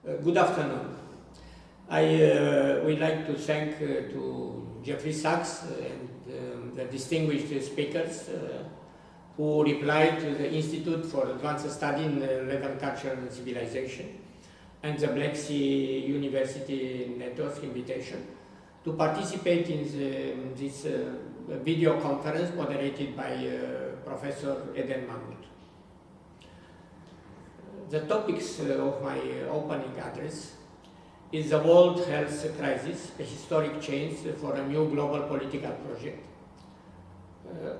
Good afternoon. I would like to thank to Jeffrey Sachs and the distinguished speakers who replied to the Institute for Advanced Study in Levant Culture and Civilization and the Black Sea University Network invitation to participate in this video conference moderated by Professor Eden Mahmoud. The topics of my opening address is the World Health Crisis, a historic change for a new global political project,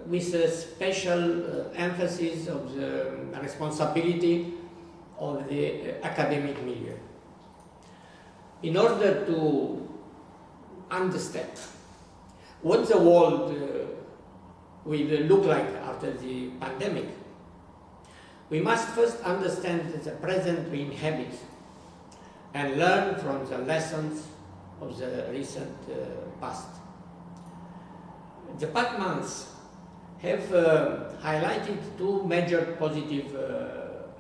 with a special emphasis of the responsibility of the academic milieu. In order to understand what the world will look like after the pandemic, we must first understand the present we inhabit and learn from the lessons of the recent past. The past months have highlighted two major positive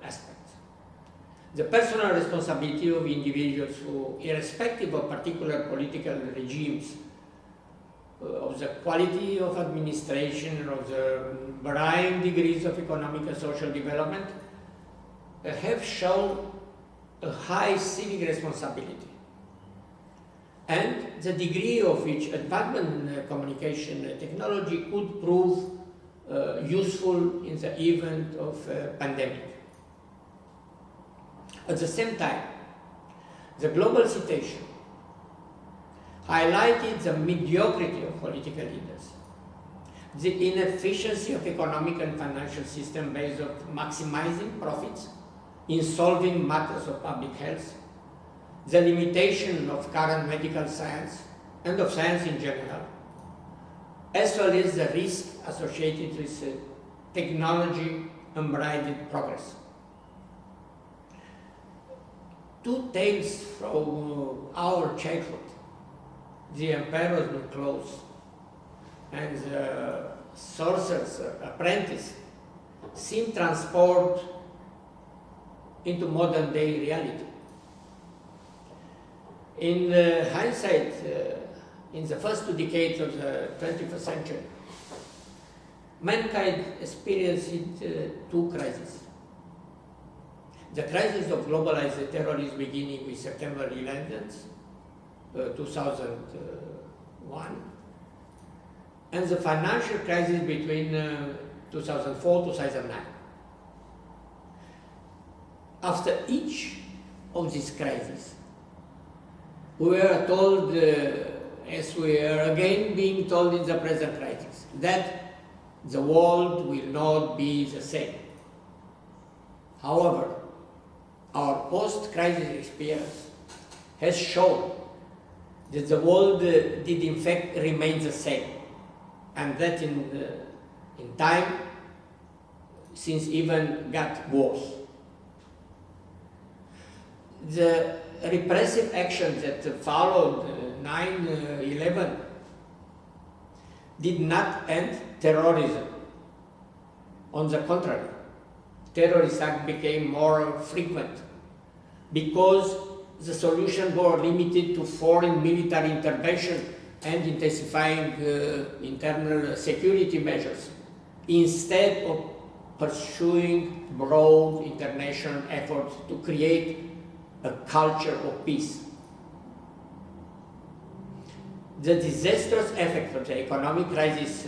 aspects. The personal responsibility of individuals who, irrespective of particular political regimes, of the quality of administration, of the varying degrees of economic and social development, have shown a high civic responsibility. And the degree of which advancement in communication technology could prove useful in the event of a pandemic. At the same time, the global situation highlighted the mediocrity of political leaders, the inefficiency of economic and financial system based on maximizing profits in solving matters of public health, the limitation of current medical science and of science in general, as well as the risk associated with technology unbridled progress. Two tales from our childhood, the emperor's new clothes and the sorcerer's apprentice, seem transport into modern day reality. In hindsight, in the first two decades of the 21st century, mankind experienced two crises. The crisis of globalized terrorism beginning with September 11th, 2001, and the financial crisis between 2004-2009. After each of these crises, we were told, as we are again being told in the present crisis, that the world will not be the same. However, our post-crisis experience has shown that the world did in fact remain the same, and that in time, since even got worse. The repressive actions that followed 9/11 did not end terrorism. On the contrary, terrorist acts became more frequent because the solutions were limited to foreign military intervention and intensifying internal security measures, instead of pursuing broad international efforts to create a culture of peace. The disastrous effect of the economic crisis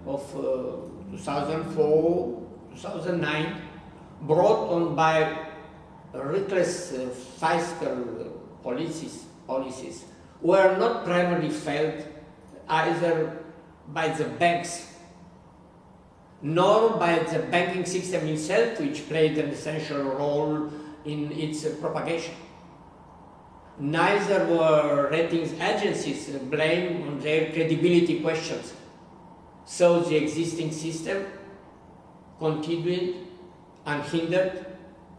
of 2004-2009, brought on by reckless fiscal policies, were not primarily felt either by the banks nor by the banking system itself, which played an essential role in its propagation. Neither were ratings agencies blamed on their credibility questions, so the existing system continued unhindered,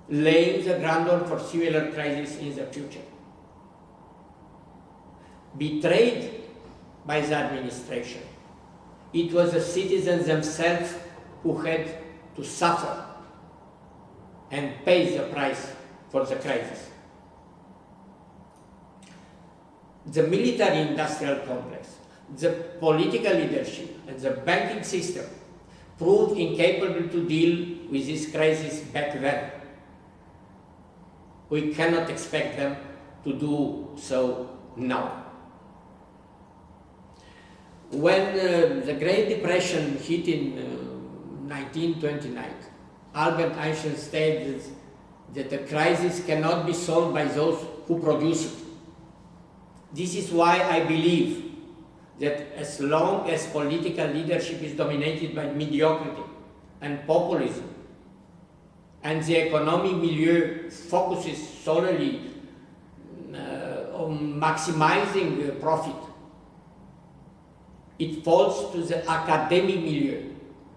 laying the groundwork for similar crises in the future. Betrayed by the administration, it was the citizens themselves who had to suffer and pay the price for the crisis. the military-industrial complex, the political leadership, and the banking system proved incapable to deal with this crisis back then. We cannot expect them to do so now. When the Great Depression hit in 1929, Albert Einstein stated that the crisis cannot be solved by those who produce it. This is why I believe that as long as political leadership is dominated by mediocrity and populism, and the economic milieu focuses solely on maximizing profit, it falls to the academic milieu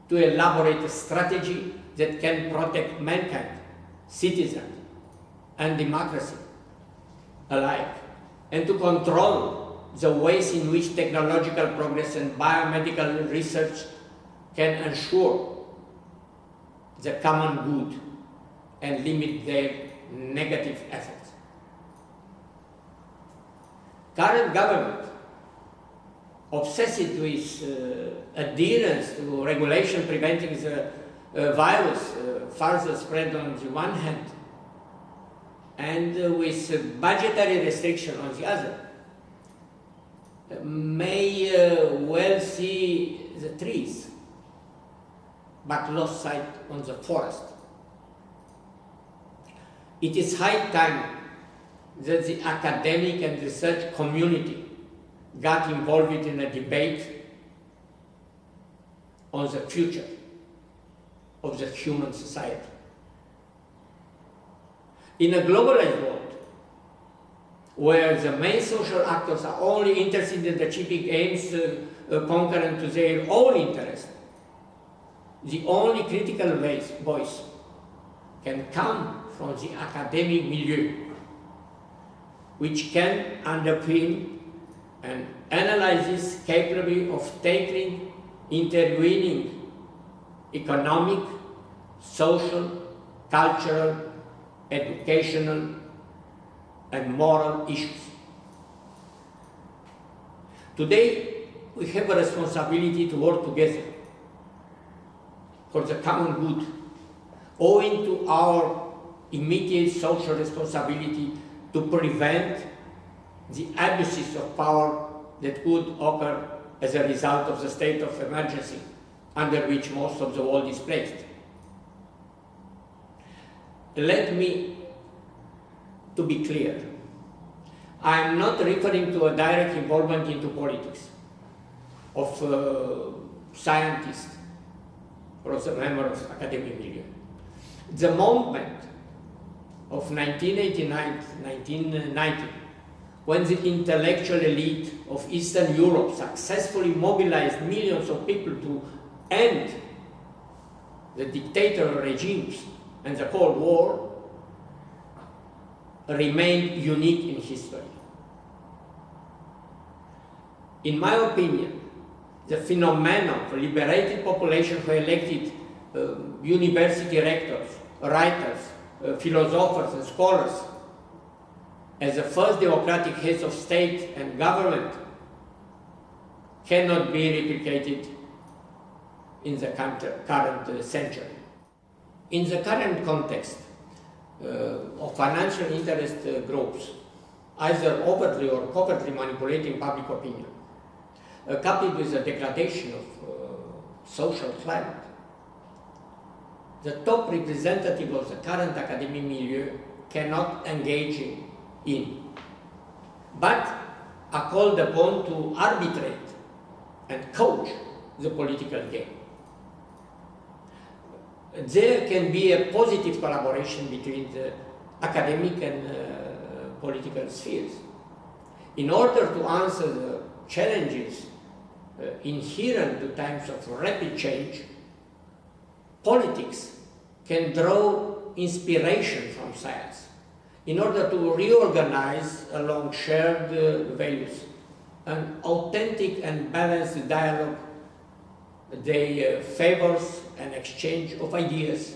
to elaborate a strategy that can protect mankind, citizens, and democracy alike, and to control the ways in which technological progress and biomedical research can ensure the common good and limit their negative effects. Current government, obsessed with adherence to regulation preventing the virus further spread on the one hand, and with budgetary restriction on the other, may well see the trees, but lost sight on the forest. It is high time that the academic and research community got involved in a debate on the future of the human society. In a globalized world, where the main social actors are only interested in achieving aims concurrent to their own interest, the only critical voice can come from the academic milieu, which can underpin and analysis capable of tackling intervening economic, social, cultural, educational, and moral issues. Today, we have a responsibility to work together for the common good, owing to our immediate social responsibility to prevent the abuses of power that could occur as a result of the state of emergency under which most of the world is placed. Let me to be clear. I am not referring to a direct involvement into politics of scientists or of a member of academic milieu. The movement of 1989-1990, when the intellectual elite of Eastern Europe successfully mobilized millions of people to end the dictatorial regimes and the Cold War, remained unique in history. In my opinion, the phenomenon of liberated population who elected university rectors, writers, philosophers and scholars as the first democratic heads of state and government cannot be replicated in the current century. In the current context of financial interest groups, either overtly or covertly manipulating public opinion, coupled with the degradation of social climate, the top representative of the current academic milieu cannot engage in, but are called upon to arbitrate and coach the political game. There can be a positive collaboration between the academic and political spheres. In order to answer the challenges inherent to times of rapid change, politics can draw inspiration from science in order to reorganize along shared values an authentic and balanced dialogue that favors an exchange of ideas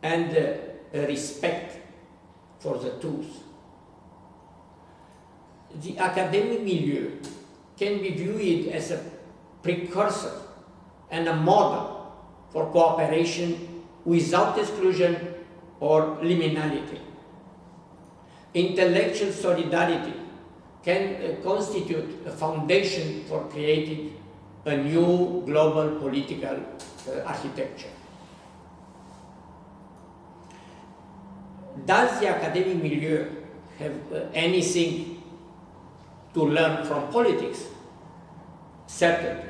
and a respect for the truth. the academic milieu can be viewed as a precursor and a model for cooperation without exclusion or liminality. Intellectual solidarity can constitute a foundation for creating a new global political architecture. Does the academic milieu have anything to learn from politics? Certainly.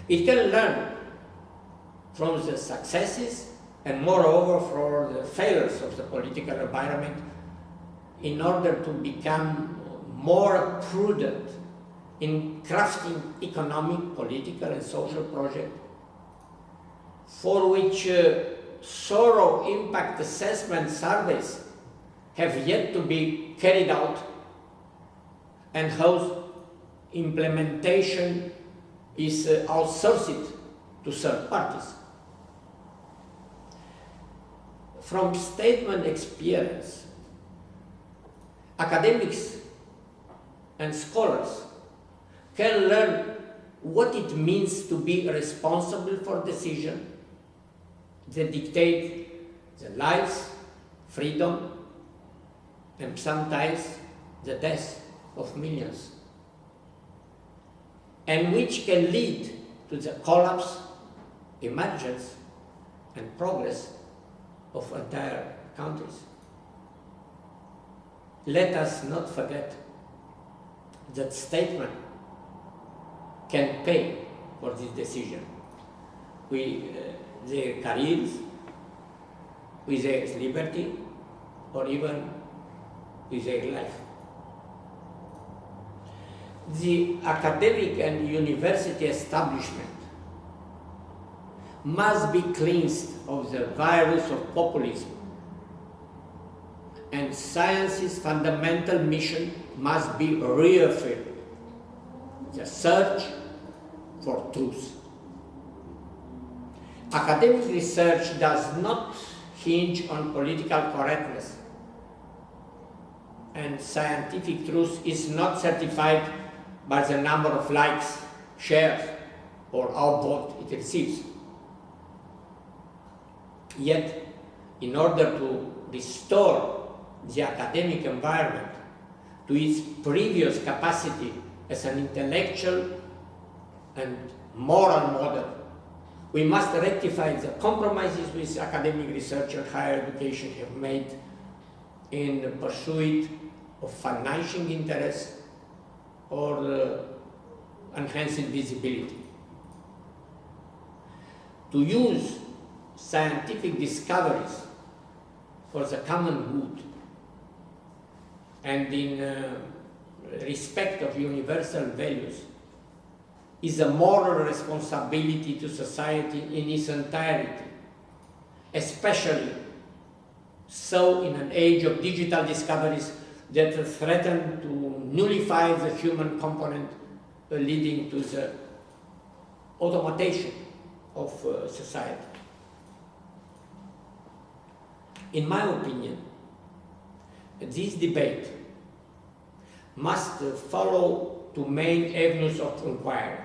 It can learn from the successes and moreover from the failures of the political environment in order to become more prudent in crafting economic, political and social projects for which thorough impact assessment surveys have yet to be carried out and whose implementation is outsourced to third parties. From statement experience, academics and scholars can learn what it means to be responsible for decisions that dictate the lives, freedom, and sometimes the death of millions, and which can lead to the collapse, emergence, and progress of entire countries. Let us not forget that statesmen can pay for this decision with their careers, with their liberty, or even with their life. The academic and university establishment must be cleansed of the virus of populism, and science's fundamental mission must be reaffirmed: the search for truth. Academic research does not hinge on political correctness, and scientific truth is not certified by the number of likes, shares, or output it receives. Yet, in order to restore the academic environment to its previous capacity as an intellectual and moral model, we must rectify the compromises which academic research and higher education have made in the pursuit of financial interests or enhancing visibility. To use scientific discoveries for the common good and in respect of universal values is a moral responsibility to society in its entirety, especially so in an age of digital discoveries that threaten to nullify the human component, leading to the automation of society. In my opinion, this debate must follow two main avenues of inquiry.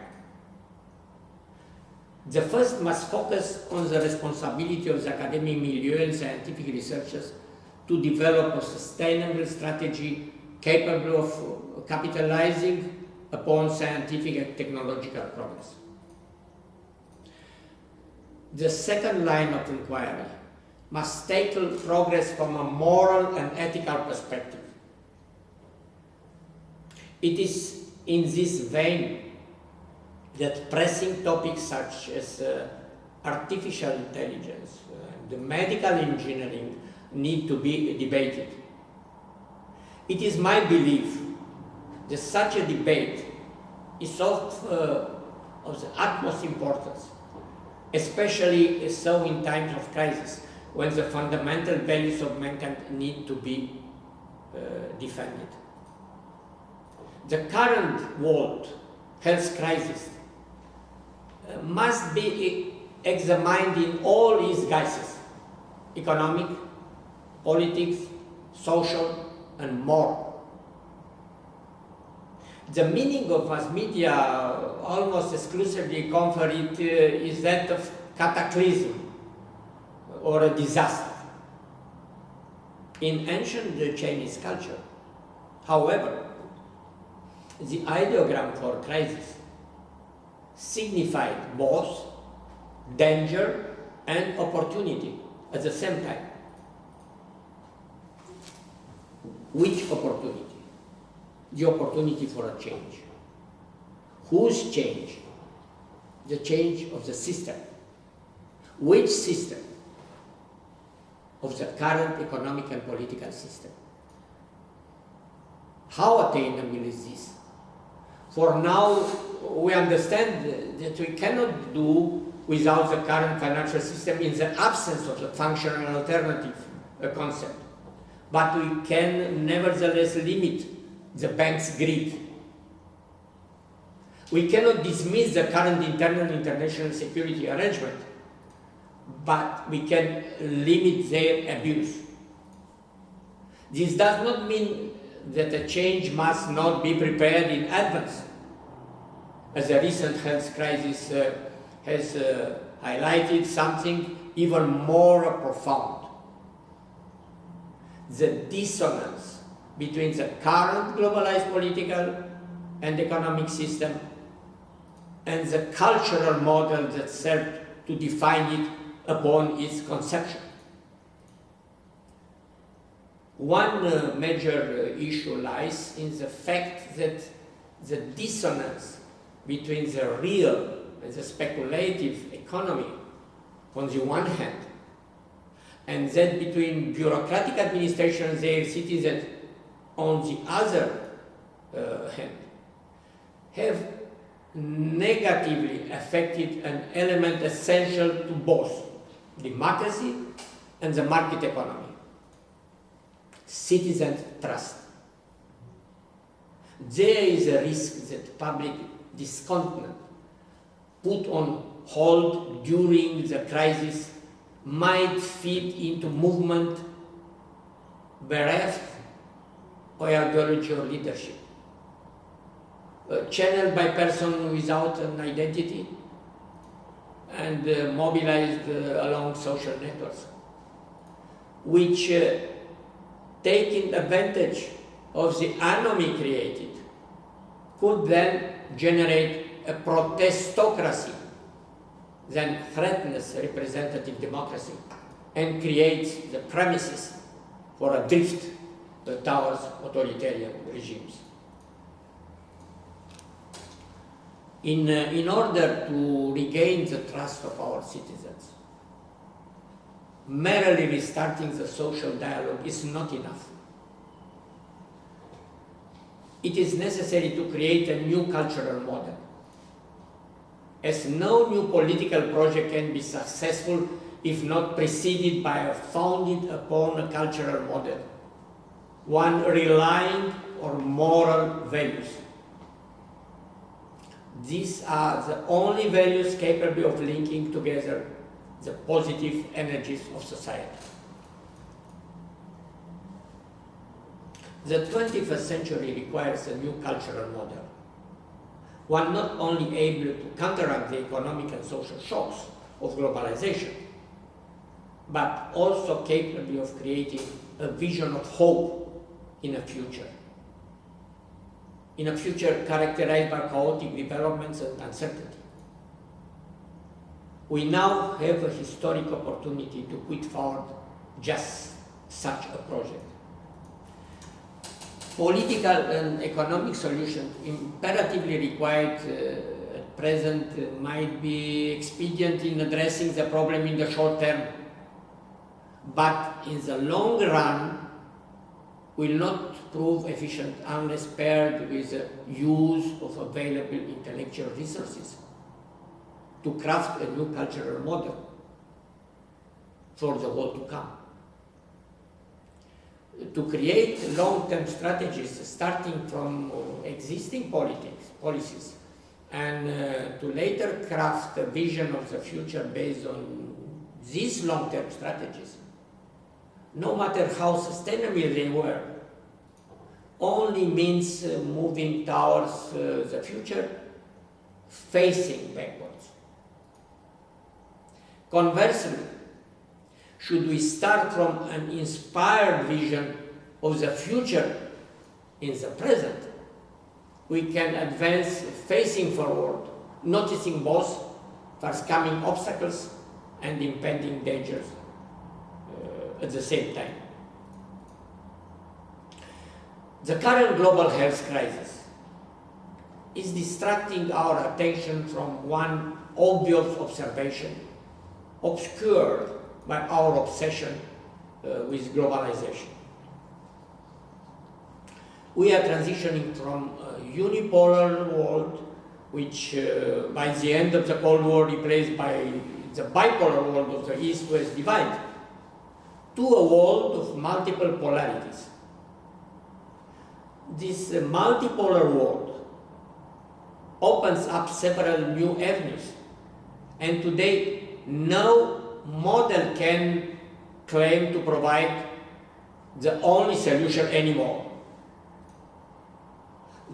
The first must focus on the responsibility of the academic milieu and scientific researchers to develop a sustainable strategy capable of capitalizing upon scientific and technological progress. The second line of inquiry must tackle progress from a moral and ethical perspective. It is in this vein that pressing topics such as artificial intelligence and medical engineering need to be debated. It is my belief that such a debate is of the utmost importance, especially so in times of crisis, when the fundamental values of mankind need to be defended. The current world health crisis must be examined in all its guises: economic, politics, social, and moral. The meaning of mass media, almost exclusively conferred, is that of cataclysm or a disaster. In ancient Chinese culture, however, the ideogram for crisis signified both danger and opportunity at the same time. Which opportunity? The opportunity for a change. Whose change? The change of the system. Which system? Of the current economic and political system. How attainable is this? For now, we understand that we cannot do without the current financial system in the absence of the functional alternative concept. But we can nevertheless limit the bank's greed. We cannot dismiss the current internal and international security arrangement, but we can limit their abuse. This does not mean that a change must not be prepared in advance, as the recent health crisis has highlighted something even more profound. The dissonance between the current globalized political and economic system and the cultural model that served to define it upon its conception. One major issue lies in the fact that the dissonance between the real and the speculative economy on the one hand, and that between bureaucratic administration and their citizens on the other hand, have negatively affected an element essential to both democracy and the market economy: citizen trust. There is a risk that public discontent put on hold during the crisis might feed into movement bereft of ideology or leadership, channeled by person without an identity and mobilized along social networks, which taking advantage of the anomaly created could then generate a protestocracy, then threatens representative democracy and creates the premises for a drift towards authoritarian regimes. In order to regain the trust of our citizens, merely restarting the social dialogue is not enough. It is necessary to create a new cultural model, as no new political project can be successful if not preceded by a founded upon a cultural model, one relying on moral values. These are the only values capable of linking together the positive energies of society. The 21st century requires a new cultural model, one not only able to counteract the economic and social shocks of globalization, but also capable of creating a vision of hope in a future characterized by chaotic developments and uncertainty. We now have a historic opportunity to put forward just such a project. Political and economic solutions imperatively required at present might be expedient in addressing the problem in the short term, but in the long run will not prove efficient unless paired with the use of available intellectual resources to craft a new cultural model for the world to come. To create long-term strategies starting from existing policies and to later craft a vision of the future based on these long-term strategies, no matter how sustainable they were, only means moving towards the future, facing backwards. Conversely, should we start from an inspired vision of the future in the present, we can advance facing forward, noticing both forthcoming obstacles and impending dangers at the same time. The current global health crisis is distracting our attention from one obvious observation, obscured by our obsession with globalization. We are transitioning from a unipolar world, which by the end of the Cold War replaced by the bipolar world of the East-West divide, to a world of multiple polarities. This multipolar world opens up several new avenues, and today no model can claim to provide the only solution anymore.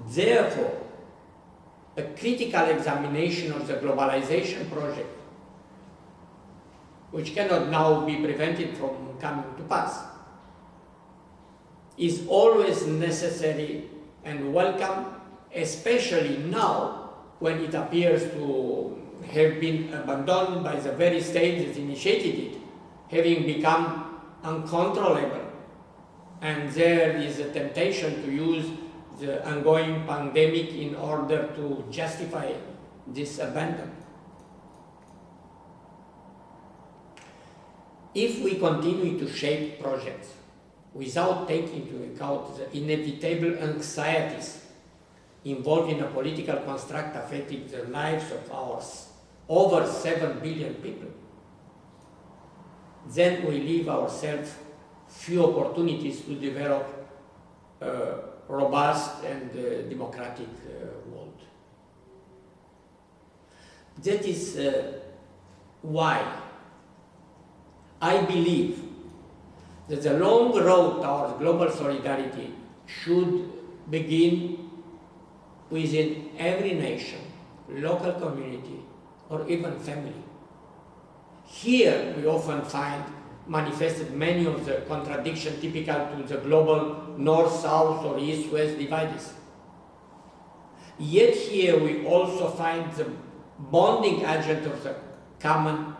Therefore, a critical examination of the globalization project, which cannot now be prevented from coming to pass, is always necessary and welcome, especially now when it appears to have been abandoned by the very state that initiated it, having become uncontrollable. And there is a temptation to use the ongoing pandemic in order to justify this abandon. If we continue to shape projects without taking into account the inevitable anxieties involved in a political construct affecting the lives of our over 7 billion people, then we leave ourselves few opportunities to develop a robust and democratic world. That is why I believe that the long road towards global solidarity should begin within every nation, local community, or even family. Here we often find manifested many of the contradictions typical to the global north-south or east-west divides. Yet here we also find the bonding agent of the common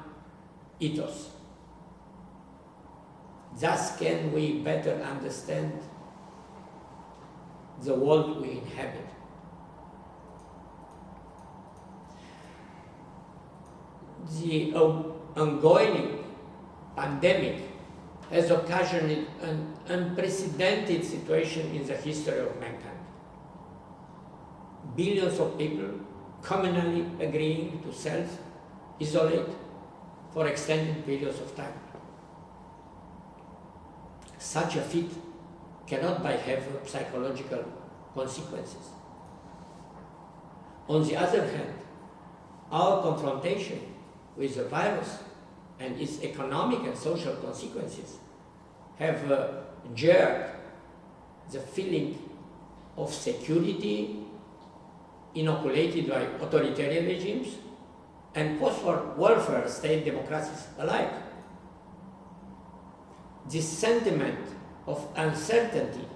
ethos. Thus can we better understand the world we inhabit. The ongoing pandemic has occasioned an unprecedented situation in the history of mankind. Billions of people communally agreeing to self-isolate for extended periods of time. Such a feat cannot but have psychological consequences. On the other hand, our confrontation with the virus and its economic and social consequences have jarred the feeling of security inoculated by authoritarian regimes and post-war welfare state democracies alike. This sentiment of uncertainty,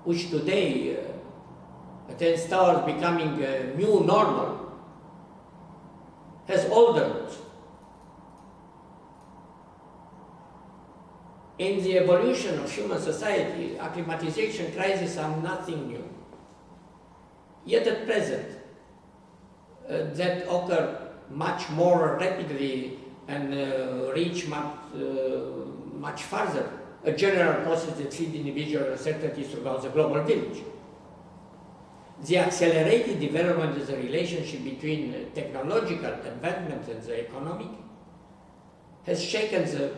which today tends towards becoming a new normal, has older roots. In the evolution of human society, acclimatization crises are nothing new. Yet at present, that occur much more rapidly and reach much further, a general process that feeds individual uncertainties throughout the global village. The accelerated development of the relationship between technological advancement and the economic has shaken the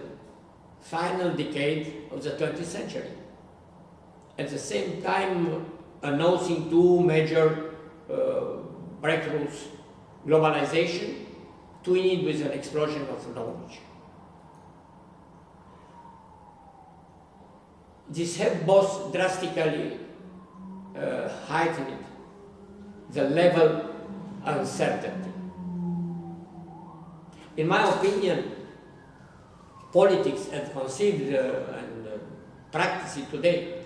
final decade of the 20th century. At the same time, announcing two major breakthroughs: globalization, twined with an explosion of knowledge. These have both drastically heightened the level of uncertainty. In my opinion, politics as conceived and practiced today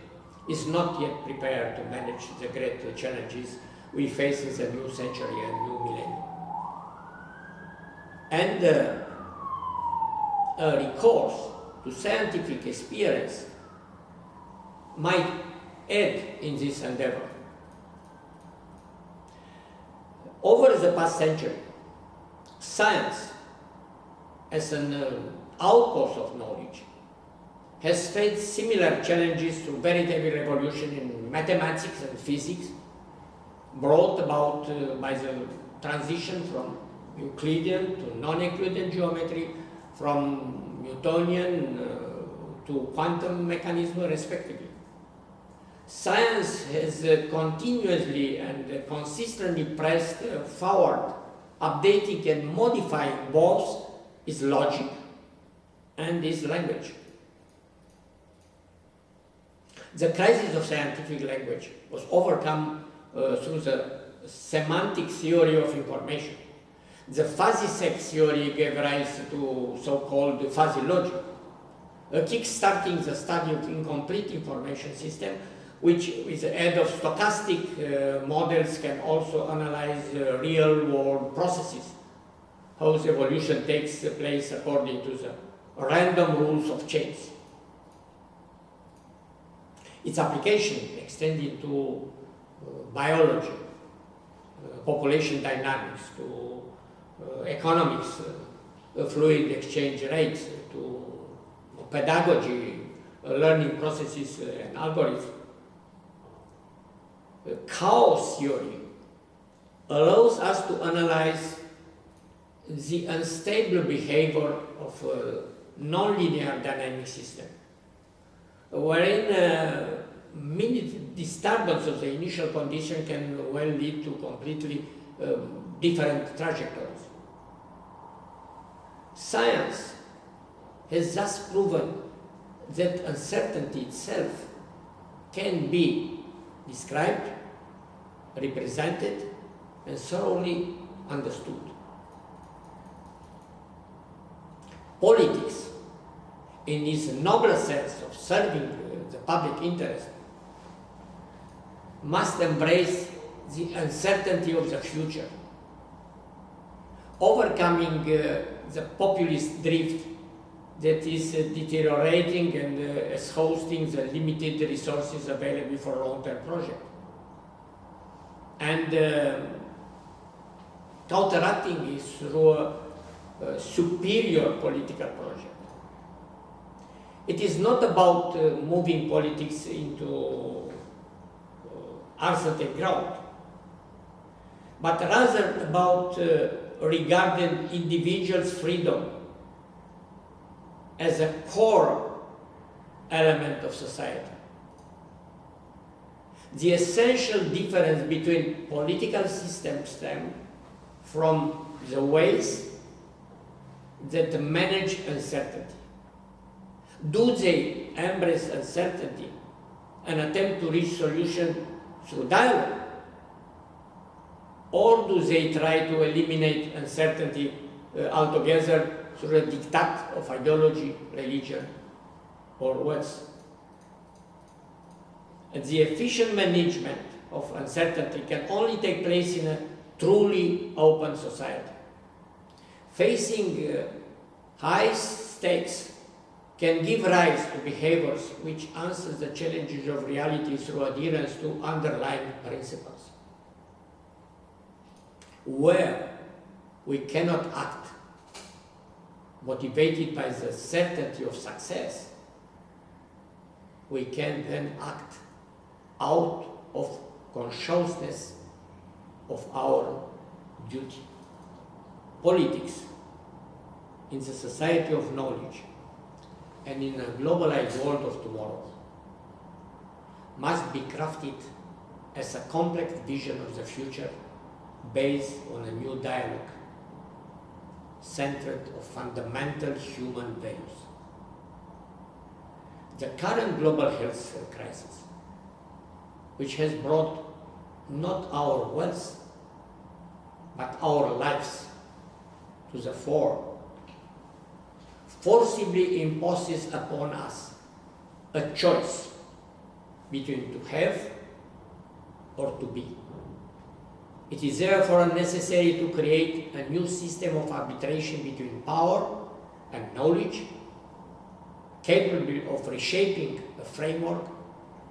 is not yet prepared to manage the great challenges we face in the new century and new millennium. And a recourse to scientific experience might aid in this endeavor. Over the past century, science, as an outpost of knowledge, has faced similar challenges to veritable revolution in mathematics and physics, brought about by the transition from Euclidean to non-Euclidean geometry, from Newtonian to quantum mechanism, respectively. Science has continuously and consistently pressed forward, updating and modifying both its logic and its language. The crisis of scientific language was overcome through the semantic theory of information. The fuzzy set theory gave rise to so-called fuzzy logic, kick-starting the study of incomplete information system, which with the aid of stochastic models can also analyze real-world processes, whose evolution takes place according to the random rules of chains. Its application extended to biology, population dynamics, to economics, fluid exchange rates, to pedagogy, learning processes and algorithms. Chaos theory allows us to analyze the unstable behavior of a nonlinear dynamic system, wherein minute disturbance of the initial condition can well lead to completely different trajectories. Science has thus proven that uncertainty itself can be described, represented, and thoroughly understood. Politics, in its nobler sense of serving the public interest, must embrace the uncertainty of the future, overcoming the populist drift that is deteriorating and exhausting the limited resources available for long-term projects, and counteracting it through a superior political project. It is not about moving politics into uncertain ground, but rather about regarding individuals' freedom as a core element of society. The essential difference between political systems stems from the ways that manage uncertainty. Do they embrace uncertainty and attempt to reach solutions through dialogue? Or do they try to eliminate uncertainty altogether through a diktat of ideology, religion, or worse? The efficient management of uncertainty can only take place in a truly open society. Facing high stakes can give rise to behaviors which answer the challenges of reality through adherence to underlying principles. Where we cannot act motivated by the certainty of success, we can then act out of consciousness of our duty. Politics in the society of knowledge and in a globalized world of tomorrow must be crafted as a complex vision of the future based on a new dialogue centered on fundamental human values. the current global health crisis, which has brought not our wealth, but our lives to the fore, forcibly imposes upon us a choice between to have or to be. It is therefore necessary to create a new system of arbitration between power and knowledge, capable of reshaping a framework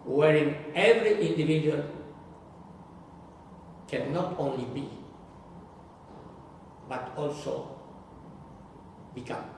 wherein every individual can not only be, but also become.